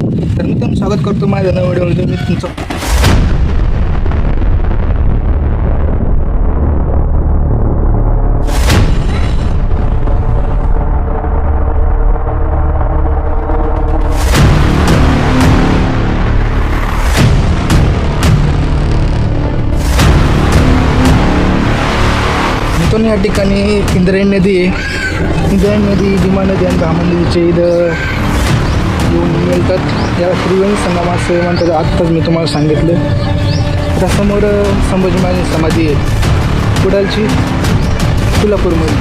तर मित्रांनो, स्वागत करतो माझ्या नव्या व्हिडिओमध्ये. मी तुमचं मित्रांनो, या ठिकाणी इंद्रायणी नदी आहे. इंद्रायणी नदी, भीमा नदी आणि भामा नदीचे इथं येऊन मिळतात. या त्रिवेणी संगम असं म्हणतात. आत्ताच मी तुम्हाला सांगितलं. त्यासमोर संभाजी महाराज समाधी आहे, कुडालची, सोलापूरमध्ये.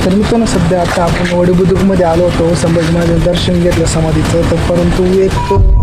तर मित्रांनो, सध्या आता आपण वडीबुद्रुकमध्ये आलो होतो संभाजी महाराजांचं दर्शन घेतलं समाधीचं. तर परंतु एक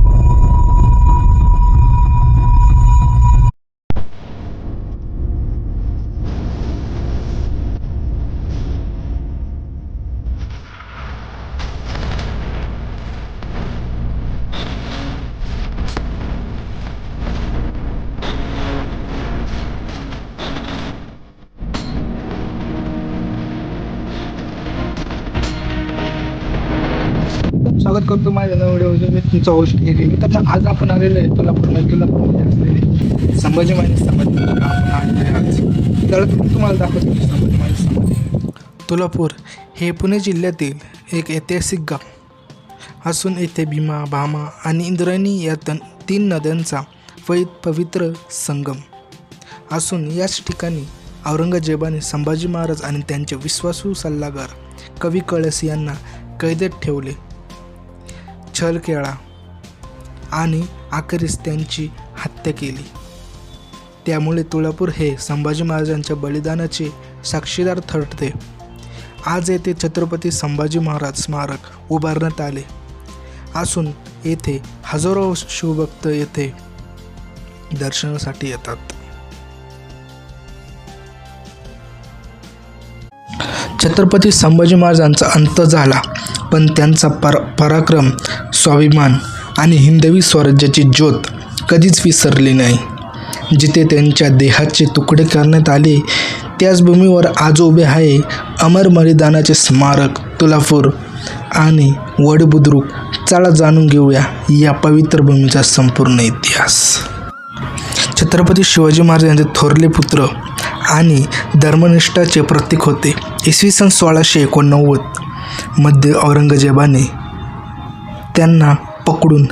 स्वागत करतो माझ्या नव्या व्हिडिओमध्ये. मी तुमचा होस्ट केली. मित्रांनो, आज आपण आलेलो आहे तुलापूरमध्ये असलेले संभाजी महाराज समाधी आपण आलेलो आहे आज. तर तुम्हाला दाखवतो संभाजी महाराज समाधी. तुलापूर हे पुणे जिल्ह्यातील एक ऐतिहासिक गाव असून येथे भीमा, भामा आणि इंद्रायणी या तीन नद्यांचा पवित्र संगम असून याच ठिकाणी औरंगजेबाने संभाजी महाराज आणि त्यांचे विश्वासू सल्लागार कवी कळस यांना कैदेत ठेवले, छळ केला आणि अखेरीस त्यांची हत्या केली. त्यामुळे तुळापूर हे संभाजी महाराजांच्या बलिदानाचे साक्षीदार ठरते. आज येथे छत्रपती संभाजी महाराज स्मारक उभारण्यात आले असून येथे हजारो शिवभक्त येथे दर्शनासाठी येतात. छत्रपती संभाजी महाराजांचा अंत झाला, पण त्यांचा पराक्रम, स्वाभिमान आणि हिंदवी स्वराज्याची ज्योत कधीच विसरली नाही. जिथे त्यांच्या देहाचे तुकडे करण्यात आले त्याच भूमीवर आज उभे आहे अमर बलिदानाचे स्मारक तुळापूर आणि वडीबुद्रुक. चला जाणून घेऊया या पवित्र भूमीचा संपूर्ण इतिहास. छत्रपती शिवाजी महाराज यांचे थोरले पुत्र आणि धर्मनिष्ठाचे प्रतीक होते. इसवी सन 1689 मध्ये औरंगजेबाने त्यांना पकडून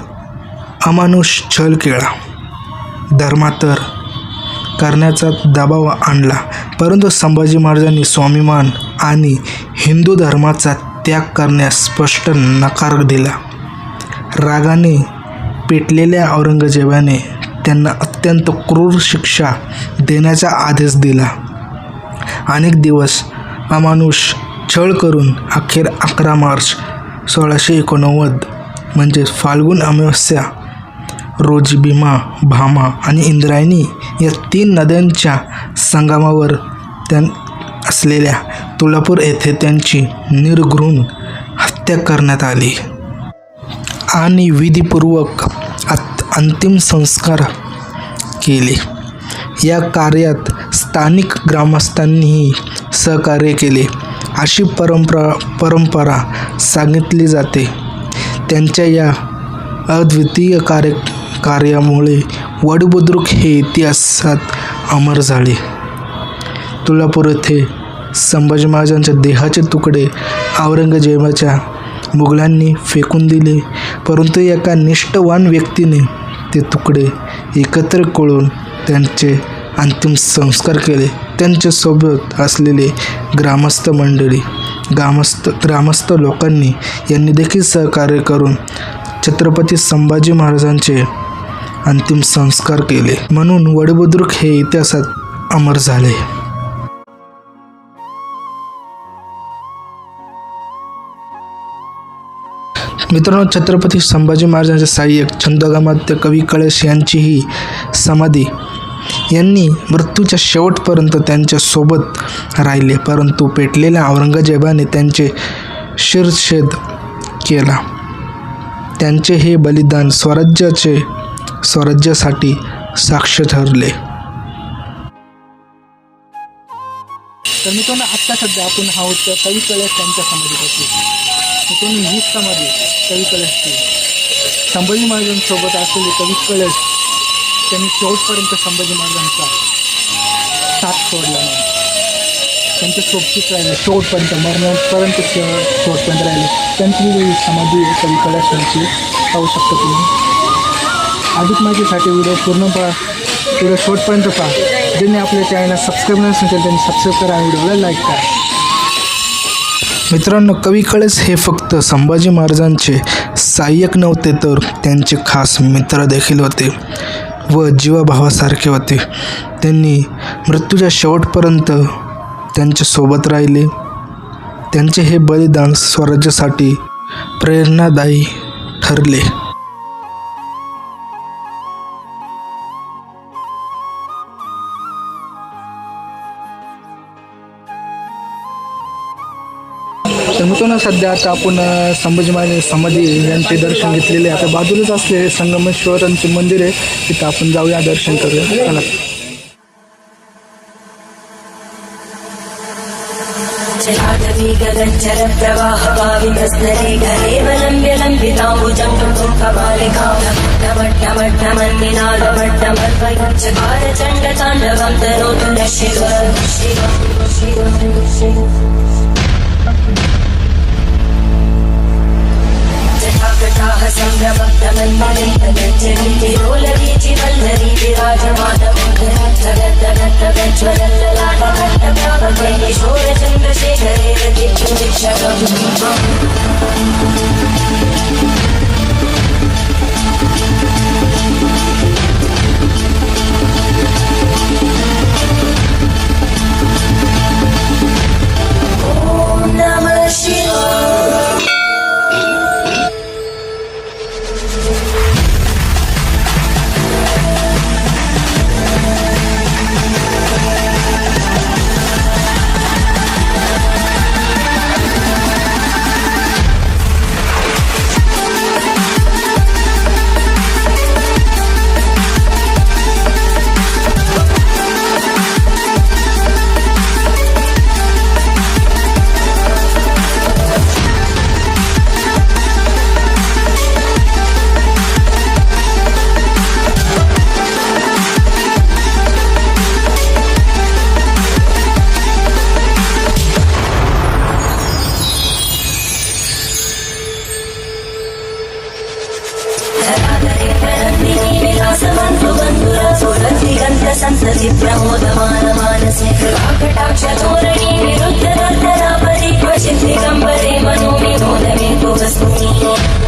अमानुष छळ केला, धर्मांतर करण्याचा दबाव आणला. परंतु संभाजी महाराजांनी स्वाभिमान आणि हिंदू धर्माचा त्याग करण्यास स्पष्ट नकार दिला. रागाने पेटलेल्या औरंगजेबाने त्यांना अत्यंत क्रूर शिक्षा देण्याचा आदेश दिला. अनेक दिवस अमानुष छळ करून अखेर 11 मार्च 1689 म्हणजे फाल्गुन अमावस्या रोजी भीमा, भामा आणि इंद्रायणी या तीन नद्यांच्या संगमावर असलेल्या तुळापूर येथे त्यांची निर्घृण हत्या करण्यात आली आणि विधिपूर्वक अंतिम संस्कार केले. या कार्यात स्थानिक ग्रामस्थांनीही सहकार्य केले अशी परंपरा सांगितली जाते. त्यांच्या या अद्वितीय कार्यामुळे वडीबुद्रुक हे इतिहासात अमर झाले. तुळापूर येथे संभाजी महाराजांच्या देहाचे तुकडे औरंगजेबाच्या मुघलांनी फेकून दिले, परंतु एका निष्ठावान व्यक्तीने ते तुकडे एकत्र करून त्यांचे अंतिम संस्कार केले. त्यांच्यासोबत असलेले ग्रामस्थ लोकांनी यांनी देखील सहकार्य करून छत्रपती संभाजी महाराजांचे अंतिम संस्कार केले. म्हणून वडीबुद्रुक हे इतिहासात अमर झाले. मित्रांनो, छत्रपती संभाजी महाराजांचे सहाय्यक छंदोगामात्य कवी कळस यांचीही समाधी यांनी मृत्यूच्या शेवटपर्यंत त्यांच्या सोबत राहिले, परंतु पेटलेल्या औरंगजेबाने त्यांचे शिरच्छेद केला. त्यांचे हे बलिदान स्वराज्यासाठी साक्ष ठरले. तर मित्रांनो, आत्ता सध्या आपण आहोत कवी कळस यांच्या समाधीपाशी. ही समाधी कवी कलशची संभाजी महाराजांसोबत असलेले कवी कलश त्यांनी शेवटपर्यंत संभाजी महाराजांचा साथ सोडला नाही. त्यांच्या सोबतीच राहिले शेवटपर्यंत, मरणापर्यंत शेवटपर्यंत राहिले. त्यांची ही समाधी कवी कलशांची पाहू शकता तुम्ही. अधिक माहितीसाठी व्हिडिओ पूर्ण पहा, व्हिडिओ शेवटपर्यंत पहा. ज्यांनी आपल्या चॅनलला सबस्क्राईब नसेल त्यांनी सबस्क्राईब करा, व्हिडिओला लाईक करा. मित्रांनो, कवी कळस हे फक्त संभाजी महाराजांचे सहाय्यक नव्हते तर त्यांचे खास मित्र देखील होते व जीवाभावासारखे होते. त्यांनी मृत्यूच्या शेवटपर्यंत त्यांच्यासोबत राहिले. त्यांचे हे बलिदान स्वराज्यासाठी प्रेरणादायी ठरले. तर मित्रांनो, सध्या आता आपण संभाजी महाराज समाधी यांचे दर्शन घेतलेले. आता बाजूलाच असले संगमेश्वरांचे मंदिर आहे, तिथं आपण जाऊया, दर्शन करूया. चला.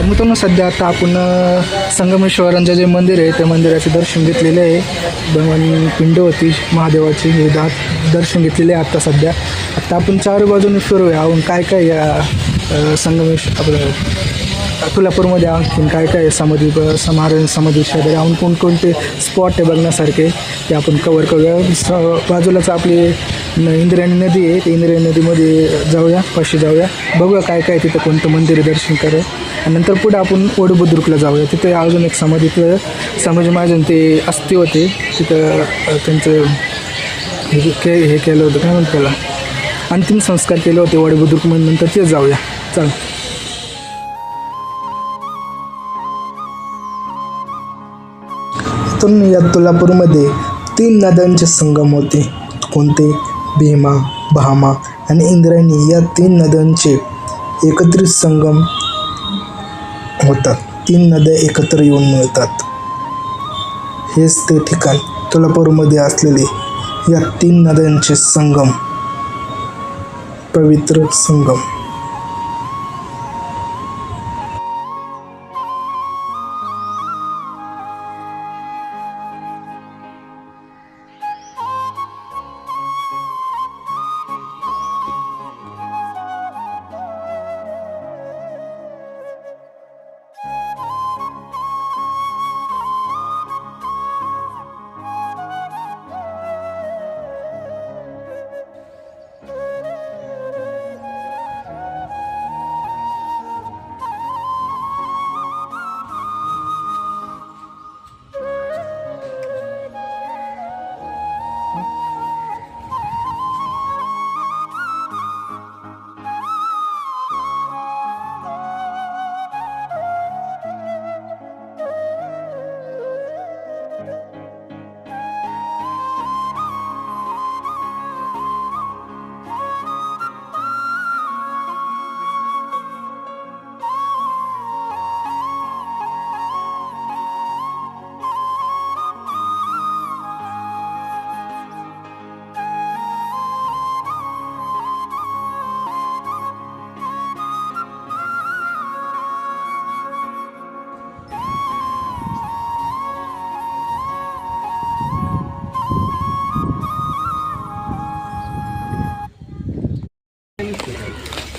मित्रांनो, सध्या आता आपण संगमेश्वरांचं जे मंदिर आहे त्या मंदिराचे दर्शन घेतलेले आहे. पिंड होती महादेवाची, हे दर्शन घेतलेले आहे. आता आपण चार बाजूने फिरूया. आपण काय काय या आपलं तुळजापूरमध्ये आणखीन काय काय समाधी महाराज समाधी शेजारी आपण कोणकोणते स्पॉट आहे बघण्यासारखे ते आपण कवर करूया. बाजूलाच आपली इंद्रायणी नदी आहे, त्या इंद्रायणी नदीमध्ये जाऊया, पाशी जाऊया, बघूया काय काय तिथं कोणतं मंदिर दर्शन करूया. आणि नंतर पुढे आपण वडबुद्रुकला जाऊया. तिथे अजून एक समाधी, तिथं संभाजी महाराजांचे ते अस्थी होते, तिथं त्यांचं हे केलं होतं, काय म्हणतात त्याला, अंतिम संस्कार केले होते वडबुद्रुकमध्ये. नंतर ते जाऊया. चल. तर या तुळजापूरमध्ये 3 नद्यांचे संगम होते. कोणते? भीमा, भामा आणि इंद्रायणी या 3 नद्यांचे एकत्रित संगम होतात. 3 नद्या एकत्र येऊन मिळतात. हेच ते ठिकाण तुळजापूरमध्ये असलेले या 3 नद्यांचे संगम, पवित्र संगम.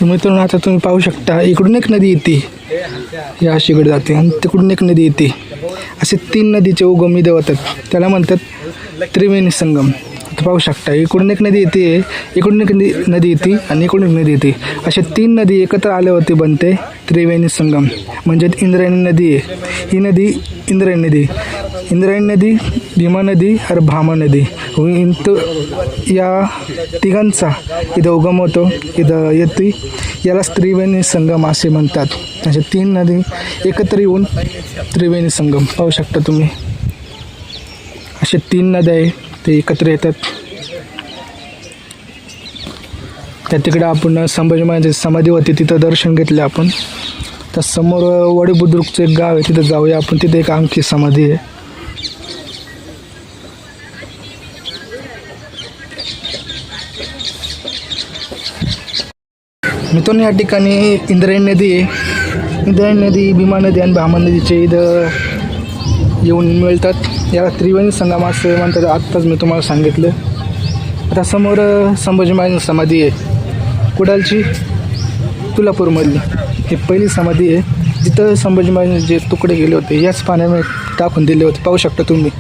मित्रांनो आता तुम्ही पाहू शकता इकडून एक नदी येते, या अशीकडे जाते आणि तिकडून एक नदी येते. असे 3 नदीचे उगम इथे होतात, त्याला म्हणतात त्रिवेणी संगम. आता पाहू शकता इकडून एक नदी येते, इकडून एक नदी येते आणि इकडून एक नदी येते. अशा 3 नदी एकत्र आल्यावरती बनते त्रिवेणी संगम, म्हणजे इंद्रायणी नदी आहे. ही नदी इंद्रायणी नदी, भीमा नदी आणि भामा नदी या तिघांचा इथं उगम होतो, इथं येते. यालाच त्रिवेणी संगम असे म्हणतात. अशा 3 नदी एकत्र येऊन त्रिवेणी संगम पाहू शकता तुम्ही. अशा 3 नद्या आहे ते एकत्र येतात. त्या तिकडं आपण संभाजी महाराजांची समाधी होती, तिथं दर्शन घेतलं आपण. त्या समोर वडी बुद्रुकचं एक गाव आहे, तिथं जाऊया आपण. तिथे एक आणखी समाधी आहे. मित्रांनो या ठिकाणी इंद्रायणी नदी आहे. इंद्रायणी नदी, भीमा नदी आणि भामा नदीचे इथं येऊन मिळतात. याला त्रिवेणी संगम असं म्हणतात. आत्ताच मी तुम्हाला सांगितलं. आता समोर संभाजी महाराजांची समाधी आहे, कुडालची, तुळजापूरमधली. ही पहिली समाधी आहे जिथं संभाजी महाराज जे तुकडे गेले होते याच पाण्यामध्ये टाकून दिले होते. पाहू शकता तुम्ही.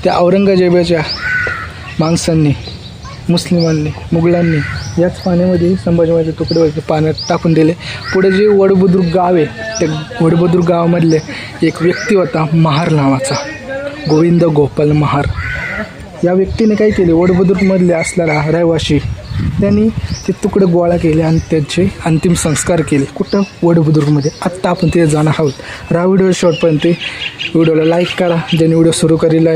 त्या औरंगजेबाच्या माणसांनी, मुस्लिमांनी, मुघलांनी याच पाण्यामध्ये संभाजी महाराज तुकडे होते पाण्यात टाकून दिले. पुढे जे वडबुद्रुक गाव आहे, त्या वडबुद्रुक गावामधले एक व्यक्ती होता महार नावाचा, गोविंद गोपाल महार. या व्यक्तीने काय केले, वडबुद्रुकमधले असणारा रहिवाशी त्यांनी ते तुकडे गोळा केले आणि त्यांचे अंतिम संस्कार केले. कुठं, वडबुद्रुकमध्ये. आत्ता आपण तिथे जाणार आहोत. व्हिडिओ शॉर्टपर्यंत व्हिडिओला लाईक करा. ज्यांनी व्हिडिओ सुरू केलेला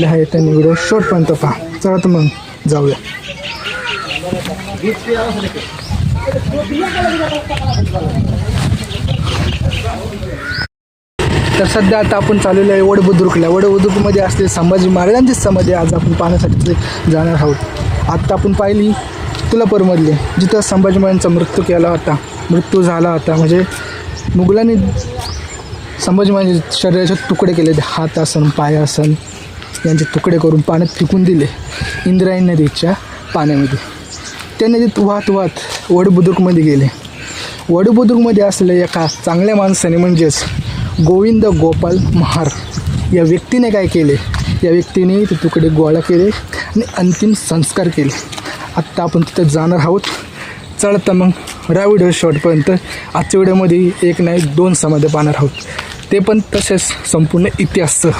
आहे त्यांनी व्हिडिओ शॉर्टपर्यंत पहा. चला तर मग जाऊया. तर सध्या आता आपण चाललेलो आहे वडबुद्रुकला. वडबुद्रुकमध्ये असलेले संभाजी महाराजांची समाधी आज आपण पाहण्यासाठी जाणार आहोत. आत्ता आपण पाहिली तुळजापूरमधले, जिथं संभाजी महाराजांचा मृत्यू झाला होता. म्हणजे मुघलांनी संभाजी महाराजांचे शरीराचे तुकडे केले, हात आसन, पाय आसन यांचे तुकडे करून पाण्यात फेकून दिले इंद्रायणी नदीच्या पाण्यामध्ये. त्या नदीत वाहत वडबुद्रुकमध्ये गेले. वडबुद्रुकमध्ये असलेल्या एका चांगल्या माणसाने म्हणजेच गोविंद गोपाल महार या व्यक्तीने काय केले, या व्यक्तीने ते तुकडे गोळा केले आणि अंतिम संस्कार केले. आत्ता आपण तिथं जाणार आहोत. चला तर मग व्हिडिओ शॉर्टपर्यंत. आजच्या व्हिडिओमध्ये 1 नाही 2 समाधी पाहणार आहोत, ते पण तसेच संपूर्ण इतिहासचं.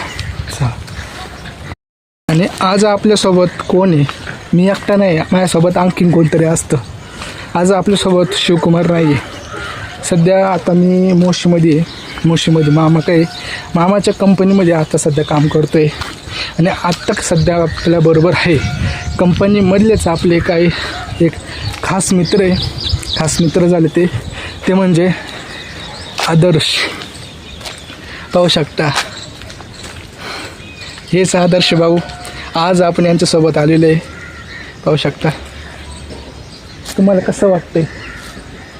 आणि आज आपल्यासोबत कोण आहे, मी एकटा नाही, माझ्यासोबत आणखीन कोणतरी असतं. आज आपल्यासोबत शिवकुमार नाही आहे. सध्या आता मी मोशीमध्ये मामाच्या कंपनीमध्ये आता सध्या काम करतो आहे. आणि आत्ता सध्या आपल्याबरोबर आहे कंपनीमधलेच आपले काही एक खास मित्र झाले ते म्हणजे आदर्श. पाहू शकता हेच आदर्श भाऊ. आज आपण यांच्यासोबत आलेलो आहे. पाहू शकता. तुम्हाला कसं वाटतंय?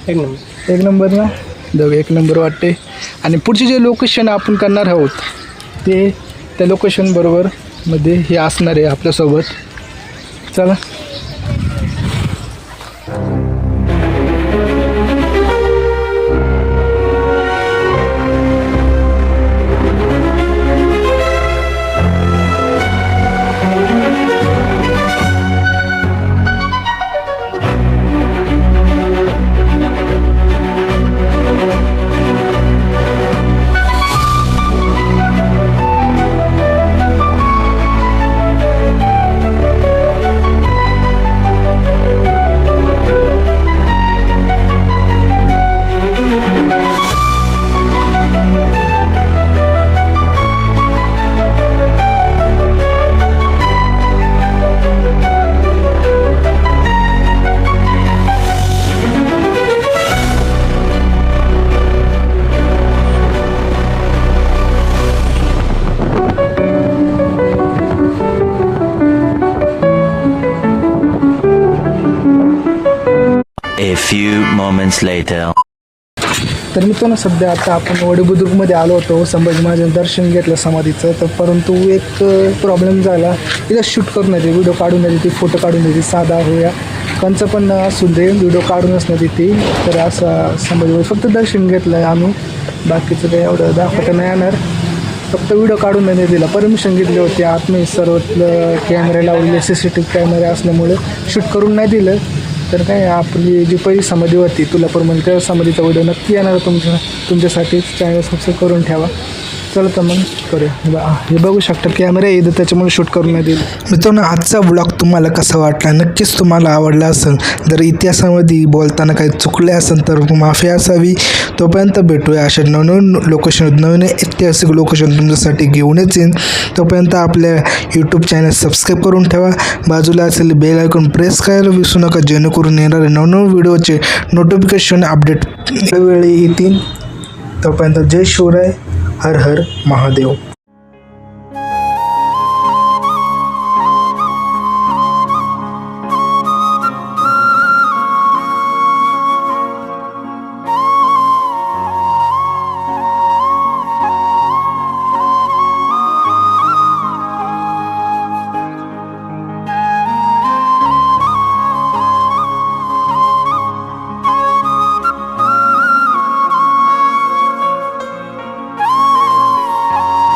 एक नंबर ना, दोघं 1 नंबर वाटते. आणि पुढचे जे लोकेशन आपण करणार आहोत ते त्या लोकेशन बरोबर मध्ये हे असणार आहे आपल्यासोबत. चला. A few moments later. तर मित्रांनो सध्या आता आपण वडबुद्रुकमध्ये आलो होतो. संभाजी महाराजांचं दर्शन घेतलं समाधीचं. तर परंतु एक प्रॉब्लेम झाला. तिथं शूट करून येते, व्हिडिओ काढून येते, फोटो काढून येते, साधा होया कंचं पण असू दे, व्हिडिओ काढूनच नाही देतील. तर असं संभाजी फक्त दर्शन घेतलं आहे आम्ही, बाकीचं काही एवढं दाखवता नाही येणार. फक्त व्हिडिओ काढून नाही दिला, परमिशन घेतली होती आतमध्ये सर्व कॅमेरे लावलेले, CCTV कॅमेरे असल्यामुळे शूट करून नाही दिलं. तर काय आपली जी पहिली समाधी होती तुळजापूरमध्ये, त्या समाधीचा व्हिडिओ नक्की येणार तुमच्यासाठी. चॅनल सबस्क्राईब करून ठेवा. चला तर मग करूया. हे बघू शकता कॅमेरा येतं, त्याच्यामुळे शूट करून नाही दिलं. मित्रांनो, आजचा व्लॉग तुम्हाला कसा वाटला, नक्कीच तुम्हाला आवडला असेल. जर इतिहासामध्ये बोलताना काही चुकले असेल तर माफी असावी. तोपर्यंत भेटूया अशा नवनवीन लोकेशन, नवीन ऐतिहासिक लोकेशन तुमच्यासाठी घेऊनच येईन. तोपर्यंत आपल्या यूट्यूब चॅनल सबस्क्राईब करून ठेवा. बाजूला असलेले बेल आयकॉन प्रेस करायला विसरू नका, जेणेकरून येणारे नवनवीन व्हिडिओचे नोटिफिकेशन अपडेट वेळोवेळी येतील. तोपर्यंत जय शिवराय, हर हर महादेव.